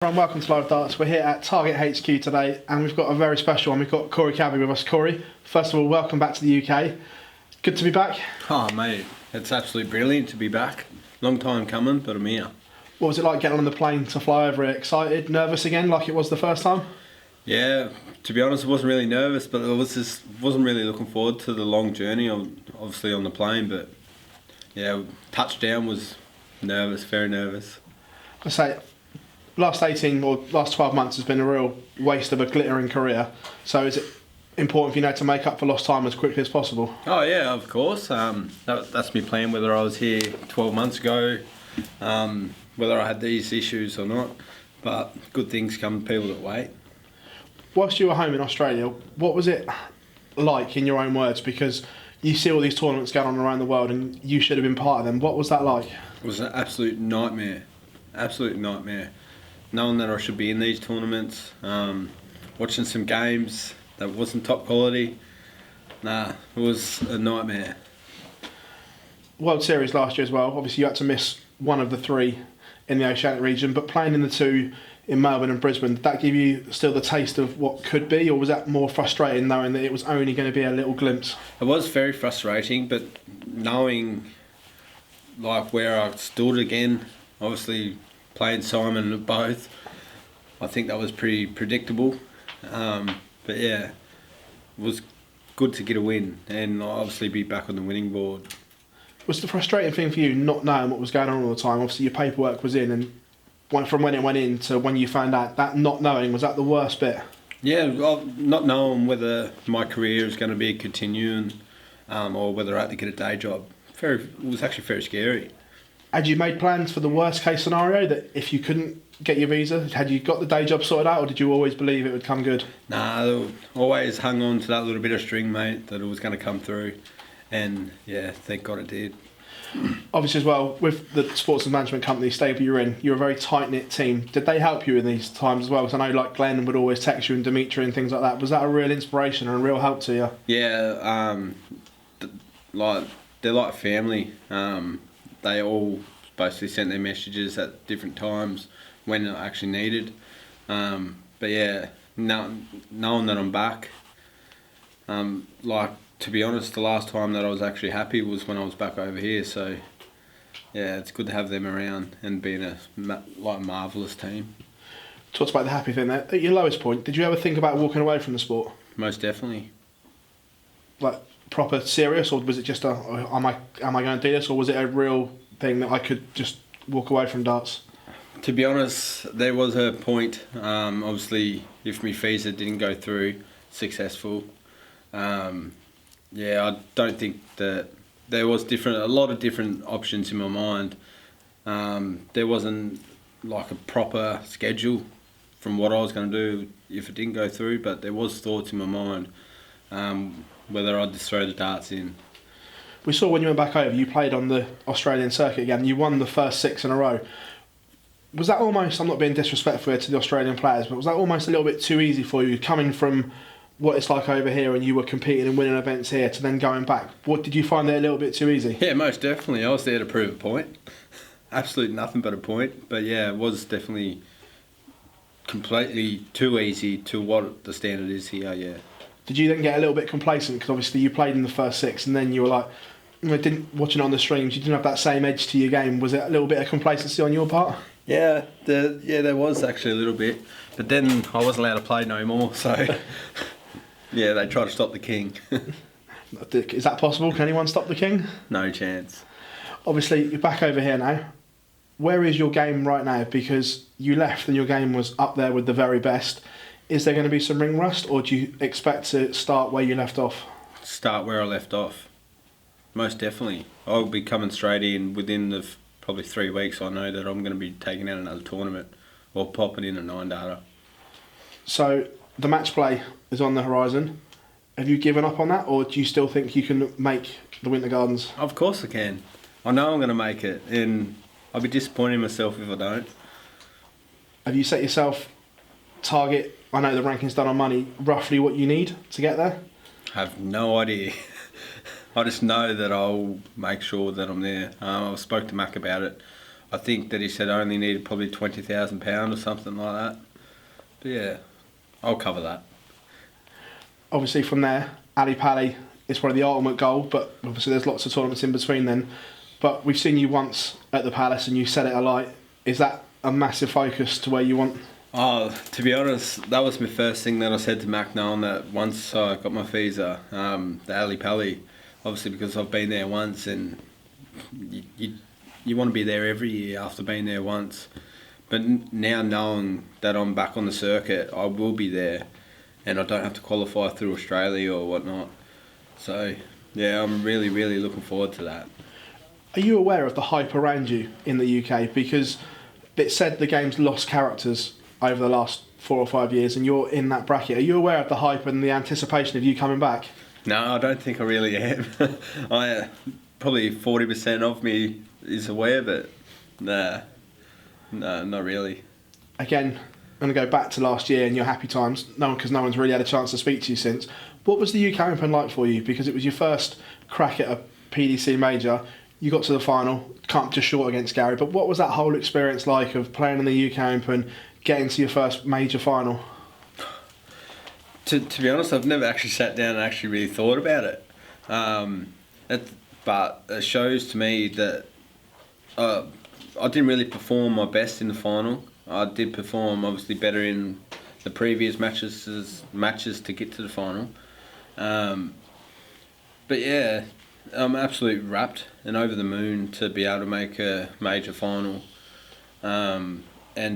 And welcome to Live Darts. We're here at Target HQ today and we've got a very special one. We've got Corey Cadby with us. Corey, first of all, welcome back to the UK. Good to be back. Oh mate, it's absolutely brilliant to be back. Long time coming, but I'm here. What was it like getting on the plane to fly over here? Excited? Nervous again like it was the first time? Yeah, to be honest I wasn't really nervous, but I wasn't really looking forward to the long journey, obviously on the plane, but yeah, touchdown was nervous, very nervous. I say, last 18 or last 12 months has been a real waste of a glittering career. So is it important for you now to make up for lost time as quickly as possible? Oh yeah, of course. That's my plan, whether I was here 12 months ago, whether I had these issues or not. But good things come to people that wait. Whilst you were home in Australia, what was it like in your own words? Because you see all these tournaments going on around the world and you should have been part of them. What was that like? It was an absolute nightmare. Absolute nightmare. Knowing that I should be in these tournaments, watching some games that wasn't top quality, it was a nightmare. World Series last year as well, obviously you had to miss one of the three in the Oceanic region, but playing in the two in Melbourne and Brisbane, did that give you still the taste of what could be, or was that more frustrating knowing that it was only going to be a little glimpse? It was very frustrating, but knowing like where I stood again, obviously playing Simon at both, I think that was pretty predictable. But yeah, it was good to get a win and obviously be back on the winning board. Was the frustrating thing for you not knowing what was going on all the time? Obviously your paperwork was in, and from when it went in to when you found out, that not knowing, was that the worst bit? Yeah, well, not knowing whether my career is going to be continuing or whether I had to get a day job. It was actually very scary. Had you made plans for the worst case scenario, that if you couldn't get your visa, had you got the day job sorted out, or did you always believe it would come good? Nah, always hung on to that little bit of string, mate, that it was going to come through. And yeah, thank God it did. Obviously as well, with the sports and management company stable you're in, you're a very tight-knit team. Did they help you in these times as well? Because I know like Glenn would always text you and Dimitri and things like that. Was that a real inspiration and a real help to you? Yeah, they're like family. They all basically sent their messages at different times when it actually needed. But yeah, knowing that I'm back, to be honest, the last time that I was actually happy was when I was back over here. So yeah, it's good to have them around and being a marvellous team. Talked about the happy thing there. At your lowest point, did you ever think about walking away from the sport? Most definitely. Like proper serious, or was it just am I going to do this, or was it a real thing that I could just walk away from darts? To be honest, there was a point. Obviously, if my visa didn't go through successful, I don't think that there was a lot of different options in my mind. There wasn't like a proper schedule from what I was going to do if it didn't go through, but there was thoughts in my mind whether I'd just throw the darts in. We saw when you went back over, you played on the Australian circuit again. You won the first 6 in a row. Was that almost, I'm not being disrespectful to the Australian players, but was that almost a little bit too easy for you, coming from what it's like over here and you were competing and winning events here to then going back? What did you find it a little bit too easy? Yeah, most definitely. I was there to prove a point. Absolute nothing but a point. But yeah, it was definitely completely too easy to what the standard is here, yeah. Did you then get a little bit complacent because obviously you played in the first 6 and then you were like, watching it on the streams, you didn't have that same edge to your game. Was it a little bit of complacency on your part? Yeah, there was actually a little bit, but then I wasn't allowed to play no more, so yeah, they tried to stop the king. Is that possible? Can anyone stop the king? No chance. Obviously, you're back over here now. Where is your game right now? Because you left and your game was up there with the very best. Is there going to be some ring rust, or do you expect to start where you left off? Start where I left off. Most definitely. I'll be coming straight in within the probably 3 weeks. I know that I'm going to be taking out another tournament or popping in a 9-data. So the match play is on the horizon. Have you given up on that, or do you still think you can make the Winter Gardens? Of course I can. I know I'm going to make it, and I'll be disappointed in myself if I don't. Have you set yourself target? I know the ranking's done on money. Roughly what you need to get there? I have no idea. I just know that I'll make sure that I'm there. I spoke to Mac about it. I think that he said I only needed probably £20,000 or something like that. But yeah, I'll cover that. Obviously from there, Ali Pali is probably the ultimate goal, but obviously there's lots of tournaments in between then. But we've seen you once at the Palace and you set it alight. Is that a massive focus to where you want? Oh, to be honest, that was my first thing that I said to Mac Nolan, that once I got my visa, the Ali Pali, obviously because I've been there once, and you want to be there every year after being there once. But now knowing that I'm back on the circuit, I will be there, and I don't have to qualify through Australia or whatnot. So yeah, I'm really, really looking forward to that. Are you aware of the hype around you in the UK? Because it said the game's lost characters over the last 4 or 5 years, and you're in that bracket. Are you aware of the hype and the anticipation of you coming back? No, I don't think I really am. Probably 40% of me is aware, but no, not really. Again, I'm going to go back to last year and your happy times, because no one's really had a chance to speak to you since. What was the UK Open like for you? Because it was your first crack at a PDC major. You got to the final, come just short against Gary, but what was that whole experience like of playing in the UK Open, getting to your first major final? To be honest, I've never actually sat down and actually really thought about it. But it shows to me that I didn't really perform my best in the final. I did perform obviously better in the previous matches to get to the final. But yeah, I'm absolutely rapt and over the moon to be able to make a major final, and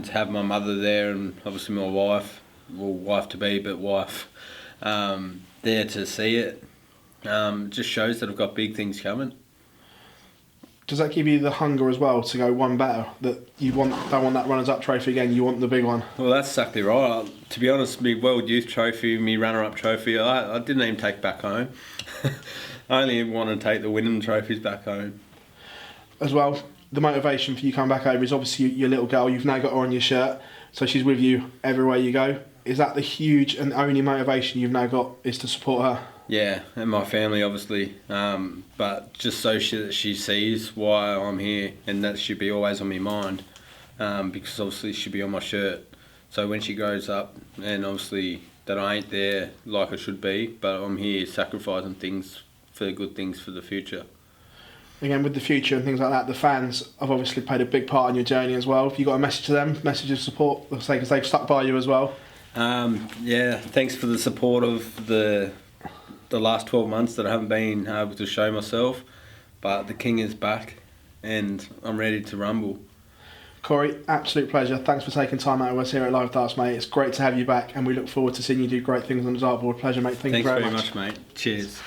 have my mother there and obviously my wife, well, wife to be, but wife, there to see it. Just shows that I've got big things coming. Does that give you the hunger as well to go one better? That you don't want that runners-up trophy again, you want the big one? Well, that's exactly right. To be honest, my World Youth Trophy, my runner-up trophy, I didn't even take back home. I only want to take the winning trophies back home. As well, the motivation for you coming back over is obviously your little girl. You've now got her on your shirt, so she's with you everywhere you go. Is that the huge and only motivation you've now got, is to support her? Yeah, and my family obviously, but just so she sees why I'm here, and that should be always on my mind, because obviously it should be on my shirt. So when she grows up, and obviously that I ain't there like I should be, but I'm here sacrificing things for good things for the future. Again, with the future and things like that, the fans have obviously played a big part in your journey as well. Have you got a message to them, message of support, because they've stuck by you as well? Yeah, thanks for the support of the last 12 months that I haven't been able to show myself, but the king is back and I'm ready to rumble. Corey, absolute pleasure. Thanks for taking time out of us here at Live Darts, mate. It's great to have you back, and we look forward to seeing you do great things on the dartboard. Pleasure, mate. Thank you very much. Thanks very much, mate. Cheers.